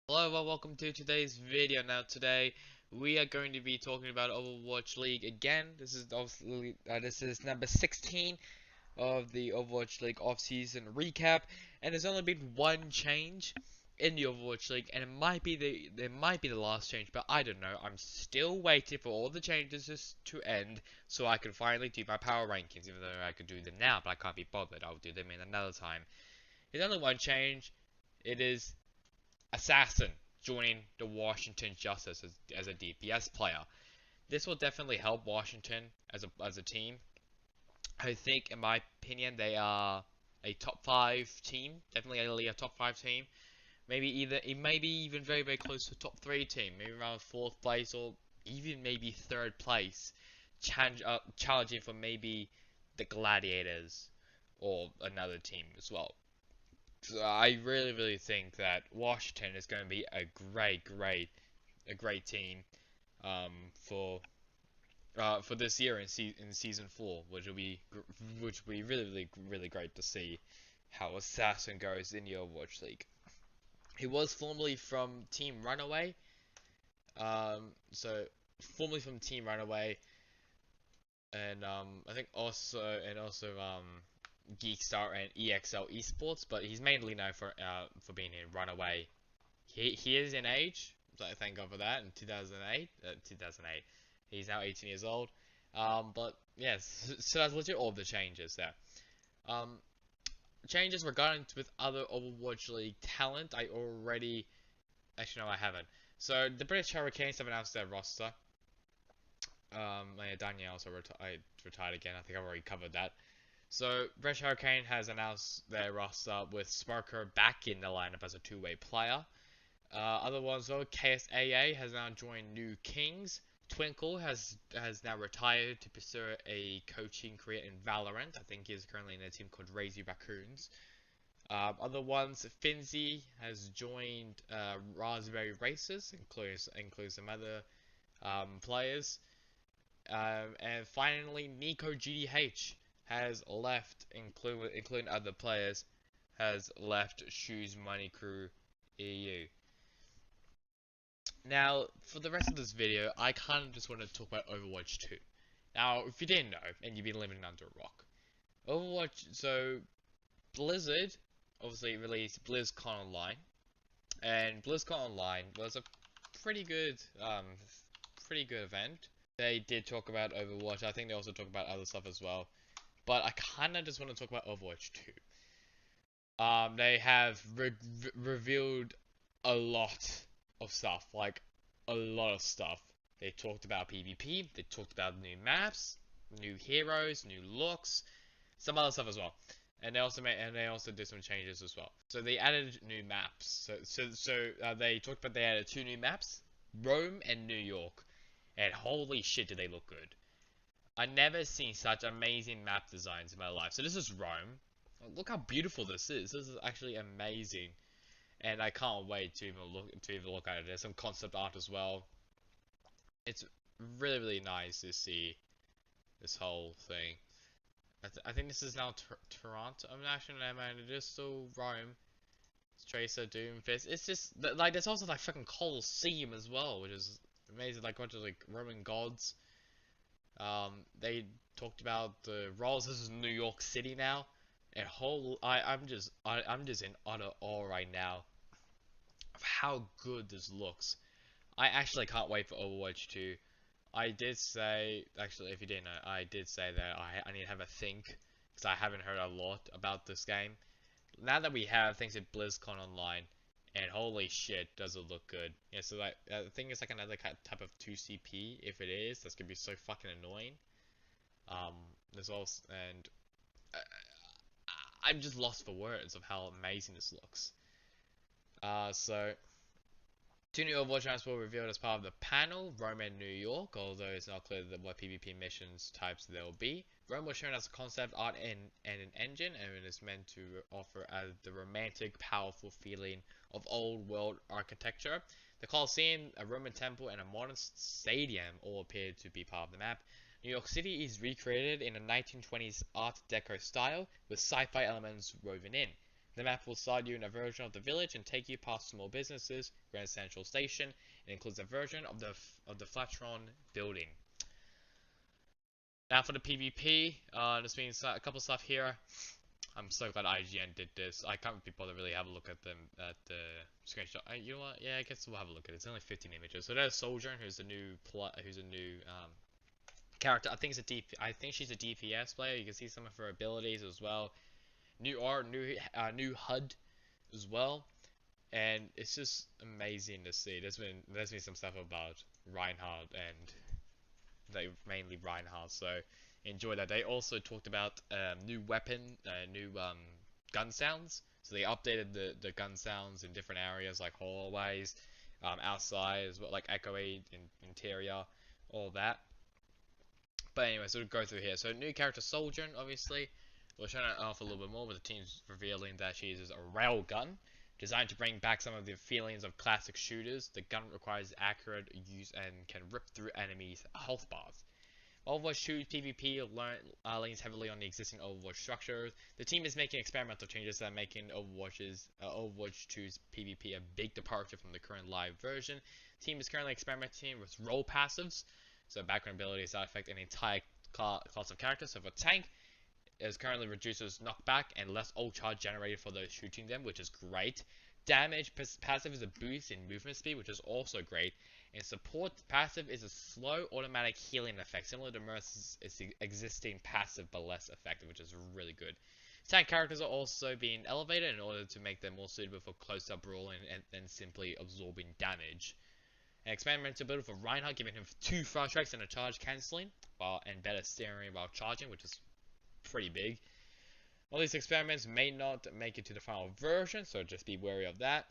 Hello, well, welcome to today's video. Now, today we are going to be talking about Overwatch League again. This is obviously number 16 of the Overwatch League off-season recap, and there's only been one change in the Overwatch League, and it might be the last change, but I don't know. I'm still waiting for all the changes to end so I can finally do my power rankings. Even though I could do them now, but I can't be bothered. I'll do them in another time. There's only one change. It is Assassin joining the Washington Justice as a DPS player. This will definitely help Washington as a team. I think, in my opinion, they are a top 5 team. Definitely a top 5 team. Maybe even very close to top 3 team. Maybe around 4th place or even maybe 3rd place. Challenging for maybe the Gladiators or another team as well. So I really think that Washington is going to be a great team um, for for this year in season 4, which will be really great to see how Assassin goes in the Overwatch League. He was formerly from Team Runaway, so formerly from Team Runaway, and I think also Geekstar and EXL Esports, but he's mainly known for being in Runaway. He is in age, so thank God for that. In 2008, he's now 18 years old. But yes, so that's legit all the changes there. Um, Changes regarding with other Overwatch League talent. Actually no, I haven't. So the British Hurricanes have announced their roster. Yeah, Danielle also retired again. I think I've already covered that. So, British Hurricane has announced their roster with Smoker back in the lineup as a two-way player. Other ones though, KSAA has now joined New Kings. Twinkle has now retired to pursue a coaching career in Valorant. I think he is currently in a team called Razy Raccoons. Other ones, Finzi has joined Raspberry Racers, includes some other players. And finally, Nico GDH has left, including other players, has left Shoes Money Crew EU. Now, for the rest of this video, I kind of just want to talk about Overwatch 2. Now, if you didn't know, and you've been living under a rock, so Blizzard obviously released BlizzCon Online, and BlizzCon Online was a pretty good, pretty good event. They did talk about Overwatch. I think they also talk about other stuff as well. But I kind of just want to talk about Overwatch 2. They have revealed a lot of stuff, like a lot of stuff. They talked about PvP, they talked about new maps, new heroes, new looks, some other stuff as well. And they also did some changes as well. So they added new maps. They talked about they added 2 new maps, Rome and New York. And holy shit, did they look good. I've never seen such amazing map designs in my life. So this is Rome. Look how beautiful this is. This is actually amazing, and I can't wait to even look at it. There's some concept art as well. It's really nice to see this whole thing. I think this is now Toronto. I'm actually no man. It is still Rome. It's Tracer, Doomfist. It's just like there's also like fucking Colosseum as well, which is amazing. Like bunch of like Roman gods. They talked about the roles. This is New York City now, and I'm just in utter awe right now of how good this looks. I actually can't wait for Overwatch 2. I did say, actually, if you didn't know, I did say that I need to have a think because I haven't heard a lot about this game. Now that we have things at BlizzCon Online, and holy shit, does it look good. Yeah, so like, I think it's like another type of 2CP. If it is, that's gonna be so fucking annoying. There's also, and I'm just lost for words of how amazing this looks. So 2 new Overwatch maps were revealed as part of the panel, Rome and New York, although it's not clear what PvP missions types there will be. Rome was shown as a concept art and an engine, and it is meant to offer the romantic, powerful feeling of old world architecture. The Colosseum, a Roman temple, and a modern stadium all appear to be part of the map. New York City is recreated in a 1920s Art Deco style, with sci-fi elements woven in. The map will start you in a version of the village and take you past small businesses, Grand Central Station. It includes a version of the Flatron building. Now for the PvP, there's been a couple stuff here. I'm so glad IGN did this. I can't be bothered to really have a look at them at the screenshot. You know what? Yeah, I guess we'll have a look at it. It's only 15 images. So there's Sojourn, who's a new character. I think she's a DPS player. You can see some of her abilities as well. New art, new HUD as well, and it's just amazing to see. There's been some stuff about Reinhardt and mainly Reinhardt. So enjoy that. They also talked about new gun sounds. So they updated the gun sounds in different areas like hallways, outside as well, like echoey in interior, all that. But anyway, so we'll go through here. So new character Sojourn, obviously. We'll show it off a little bit more, with the team's revealing that she uses a railgun, designed to bring back some of the feelings of classic shooters. The gun requires accurate use and can rip through enemies' health bars. Overwatch 2's PvP leans heavily on the existing Overwatch structure. The team is making experimental changes that are making Overwatch 2's PvP a big departure from the current live version. The team is currently experimenting with role passives, so background abilities that affect an entire class of characters. So for tank, it currently reduces knockback and less ult charge generated for those shooting them, which is great. Damage passive is a boost in movement speed, which is also great. And support passive is a slow automatic healing effect, similar to Mercy's existing passive but less effective, which is really good. Tank characters are also being elevated in order to make them more suitable for close-up brawling and simply absorbing damage. An experimental build for Reinhardt, giving him 2 fast strikes and a charge cancelling, and better steering while charging, which is pretty big. All these experiments may not make it to the final version, so just be wary of that.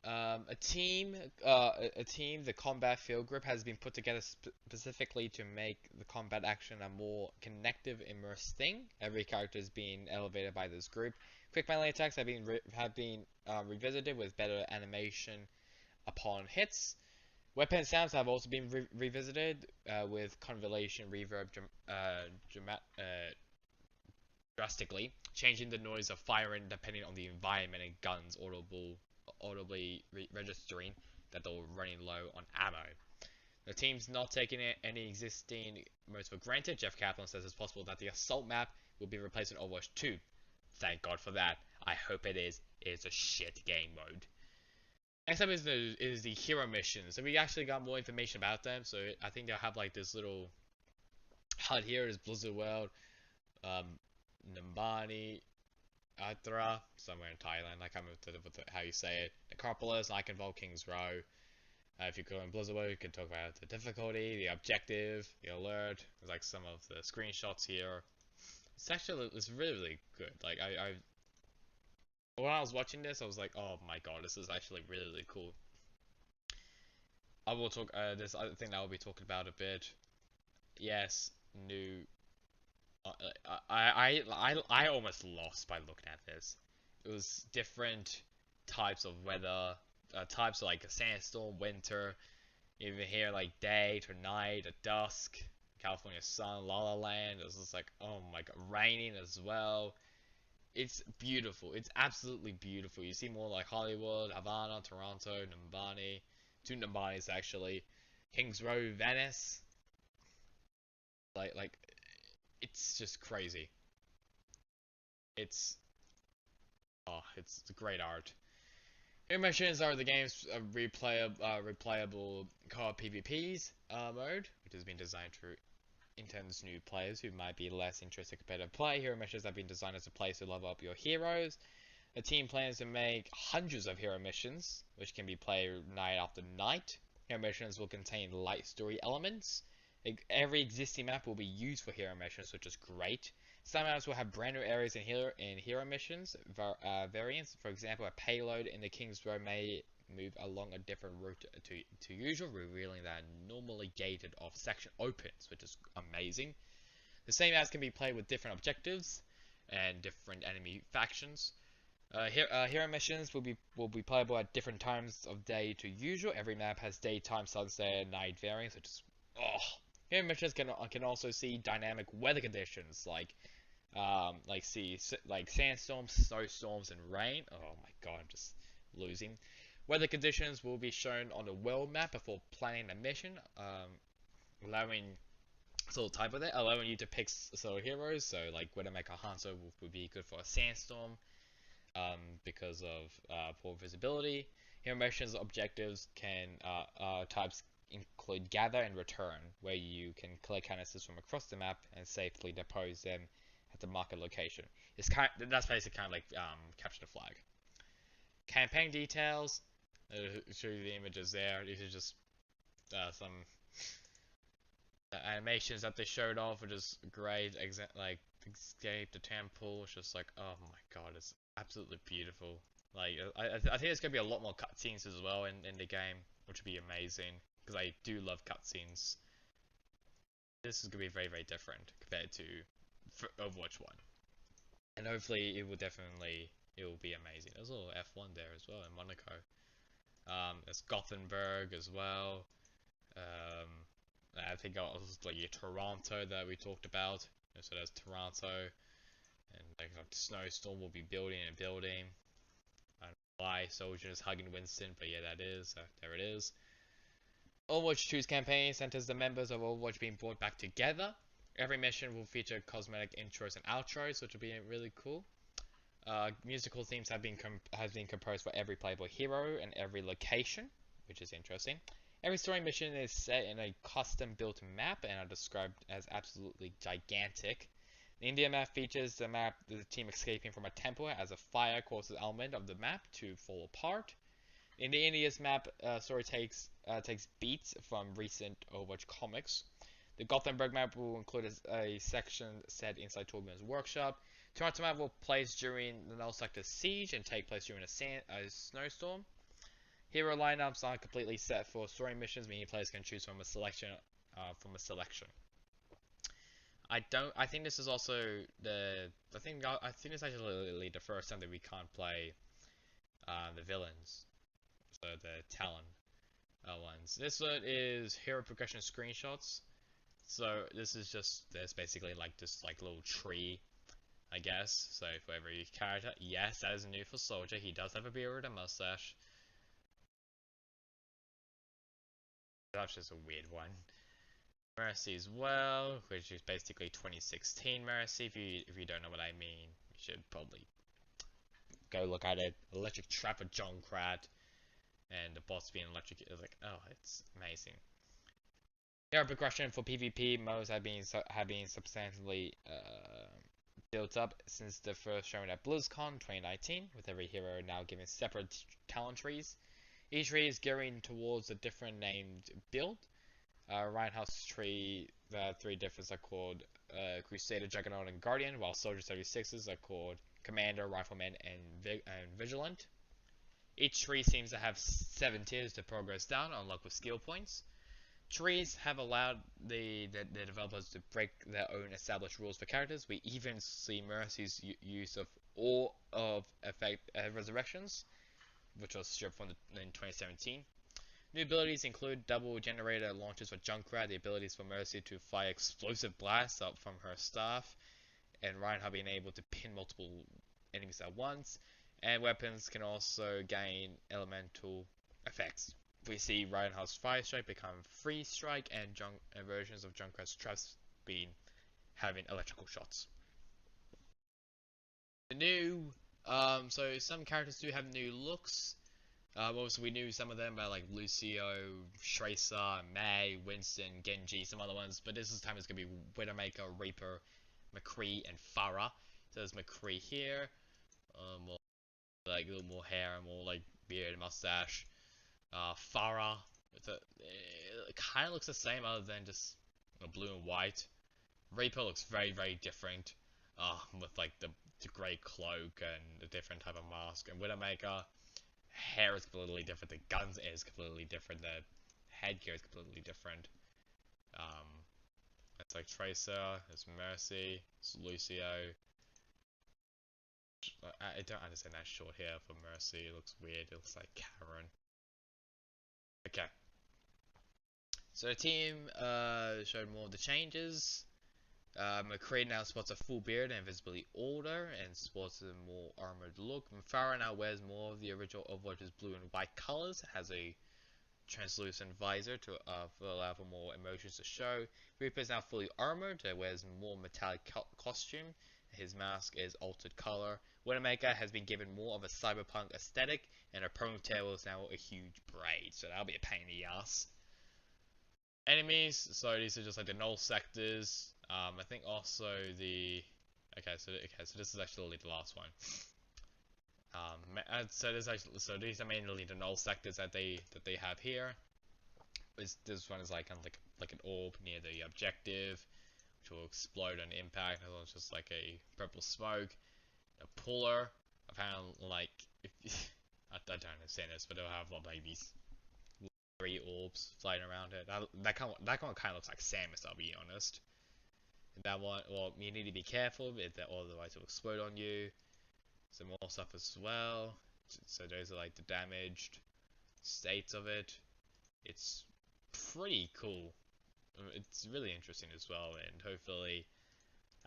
A team, the combat field group has been put together specifically to make the combat action a more connective, immersive thing. Every character is being elevated by this group. Quick melee attacks have been revisited with better animation upon hits. Weapon sounds have also been revisited with convolution reverb drastically, changing the noise of firing depending on the environment and guns audibly registering that they're running low on ammo. The team's not taking any existing modes for granted. Jeff Kaplan says it's possible that the assault map will be replaced in Overwatch 2. Thank God for that. I hope it is. It's a shit game mode. Next up is the hero missions. So we actually got more information about them. So I think they'll have like this little HUD here. Is Blizzard World, Numbani, Atra, somewhere in Thailand. I can't remember how you say it. Necropolis, Iconville, King's Row. If you go in Blizzard World, you can talk about the difficulty, the objective, the alert. There's like some of the screenshots here. It's really good. Like when I was watching this, I was like, oh my god, this is actually really cool. I will talk, this other thing that I'll be talking about a bit. Yes, new. I almost lost by looking at this. It was different types of weather, types of like a sandstorm, winter, even here like day to night, at dusk, California sun, La La Land. It was just like, oh my god, raining as well. It's beautiful. It's absolutely beautiful. You see more like Hollywood, Havana, Toronto, Numbani. 2 Numbanis actually. Kings Row, Venice. Like, it's just crazy. It's great art. Hero missions are the game's replayable co-op PvPs mode, which has been designed to intends new players who might be less interested in competitive play. Hero missions have been designed as a place to level up your heroes. The team plans to make hundreds of hero missions, which can be played night after night. Hero missions will contain light story elements. Every existing map will be used for hero missions, which is great. Some maps will have brand new areas in hero missions variants. For example, a payload in the King's Row may move along a different route to usual, revealing that a normally gated off section opens, which is amazing. The same maps can be played with different objectives and different enemy factions. Hero missions will be playable at different times of day to usual. Every map has daytime, sunset, and night variants, which is hero missions can also see dynamic weather conditions like like sandstorms, snowstorms, and rain. Oh my god, I'm just losing. Weather conditions will be shown on the world map before planning the mission, allowing sort of type of it, allowing you to pick sort of heroes. So like Widowmaker Hanzo would be good for a sandstorm, because of poor visibility. Hero missions objectives can types include gather and return, where you can collect canisters from across the map and safely depose them at the market location. That's basically kind of like capture the flag. Campaign details. Show you the images there. These are just some animations that they showed off, which is great. Like escape the temple. It's just like, oh my god, it's absolutely beautiful. Like I think there's gonna be a lot more cutscenes as well in the game, which would be amazing because I do love cutscenes. This is gonna be very different compared to Overwatch 1, and hopefully it will be amazing. There's a little F1 there as well in Monaco. There's Gothenburg as well. Um, I think it was like Toronto that we talked about. So there's Toronto, and like the snowstorm will be building and building. I don't know why soldiers hugging Winston, but yeah, that is. There it is. Overwatch 2's campaign centers the members of Overwatch being brought back together. Every mission will feature cosmetic intros and outros, which will be really cool. Musical themes have been composed for every playable hero and every location, which is interesting. Every story mission is set in a custom-built map and are described as absolutely gigantic. The India map features the team escaping from a temple as a fire causes element of the map to fall apart. In the India's map, story takes beats from recent Overwatch comics. The Gothenburg map will include a section set inside Torbjorn's workshop. Toronto map will place during the null sector siege and take place during a snowstorm. Hero lineups are completely set for story missions, meaning players can choose from a selection. I think this is also I think it's actually the first time that we can't play the villains, so the Talon ones. This one is hero progression screenshots. So this is just there's basically like this like little tree, I guess. So for every character, yes, that is new for Soldier. He does have a beard and a mustache. That's just a weird one. Mercy as well, which is basically 2016 Mercy. If you don't know what I mean, you should probably go look at it. Electric Trapper Junkrat, and the boss being electric is like, oh, it's amazing. Hero progression for PvP modes have been substantially built up since the first shown at BlizzCon 2019, with every hero now given separate talent trees. Each tree is gearing towards a different named build. Reinhardt's tree, the three differences are called Crusader, Juggernaut, and Guardian, while Soldier 76s are called Commander, Rifleman, and Vigilant. Each tree seems to have 7 tiers to progress down, unlocked with skill points. Trees have allowed the developers to break their own established rules for characters. We even see Mercy's use of all of effect resurrections, which was stripped from in 2017. New abilities include double generator launches for Junkrat, the abilities for Mercy to fire explosive blasts up from her staff, and Reinhardt being able to pin multiple enemies at once, and weapons can also gain elemental effects. We see Reinhardt's Fire Strike become Freeze Strike, and versions of Junkrat's Traps having electrical shots. The new, so some characters do have new looks. Obviously we knew some of them, like Lucio, Tracer, May, Winston, Genji, some other ones, but this time it's going to be Widowmaker, Reaper, McCree, and Pharah. So there's McCree here, more, like a little more hair, more like beard and mustache. Pharah, it kind of looks the same other than just blue and white. Reaper looks very different, with like the grey cloak and a different type of mask. And Widowmaker, hair is completely different, the guns is completely different, the headgear is completely different. It's like Tracer, it's Mercy, it's Lucio. I don't understand that short hair for Mercy, it looks weird, it looks like Karen. Okay. So the team showed more of the changes. McCree now sports a full beard and visibly older, and sports a more armored look. Farah now wears more of the original Overwatch's blue and white colors, has a translucent visor to allow for more emotions to show. Reaper is now fully armored, wears more metallic costume. His mask is altered color. Widowmaker has been given more of a cyberpunk aesthetic, and her ponytail is now a huge braid, so that'll be a pain in the ass. Enemies, so these are just like the null sectors. I think also the so this is actually the last one. So these are mainly the null sectors that they have here. This one is like kind of like an orb near the objective, which will explode on impact. As well as just like a purple smoke. A puller. I found like I don't understand this, but they'll have like these three orbs flying around it. That one kind of looks like Samus, I'll be honest. That one, well, you need to be careful, otherwise it will explode on you. Some more stuff as well. So those are like the damaged states of it. It's pretty cool. It's really interesting as well, and hopefully,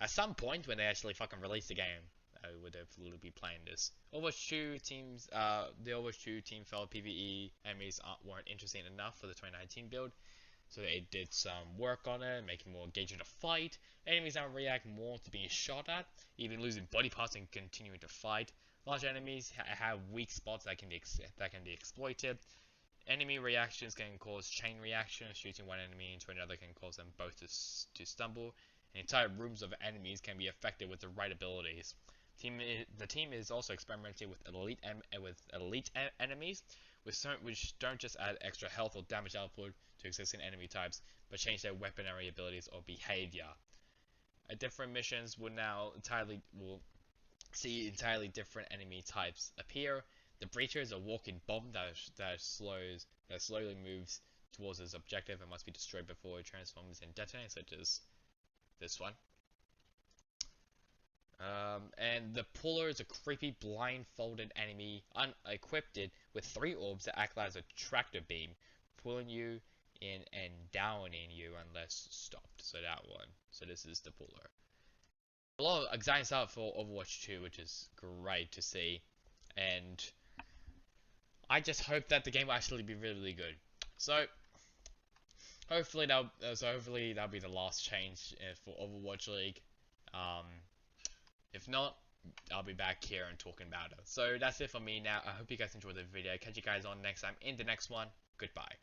at some point when they actually fucking release the game, I would definitely be playing this. Overwatch 2 teams, the Overwatch 2 team felt PvE enemies weren't interesting enough for the 2019 build. So they did some work on it, making more engaging to fight. Enemies now react more to being shot at, even losing body parts and continuing to fight. Large enemies have weak spots that can be exploited. Enemy reactions can cause chain reactions. Shooting one enemy into another can cause them both to stumble. And entire rooms of enemies can be affected with the right abilities. The team is also experimenting with elite enemies, which don't just add extra health or damage output to existing enemy types, but change their weaponry abilities or behavior. Different missions will see entirely different enemy types appear. The Breacher is a walking bomb that slowly moves towards its objective and must be destroyed before it transforms and detonates, such as this one. And the Puller is a creepy blindfolded enemy unequipped with 3 orbs that act as a tractor beam, pulling you in and downing you unless stopped. So that one. So this is the Puller. A lot of exciting stuff for Overwatch 2, which is great to see, and I just hope that the game will actually be really, really good. So hopefully that'll be the last change for Overwatch League. If not, I'll be back here and talking about it. So that's it for me now. I hope you guys enjoyed the video. Catch you guys on next time in the next one. Goodbye.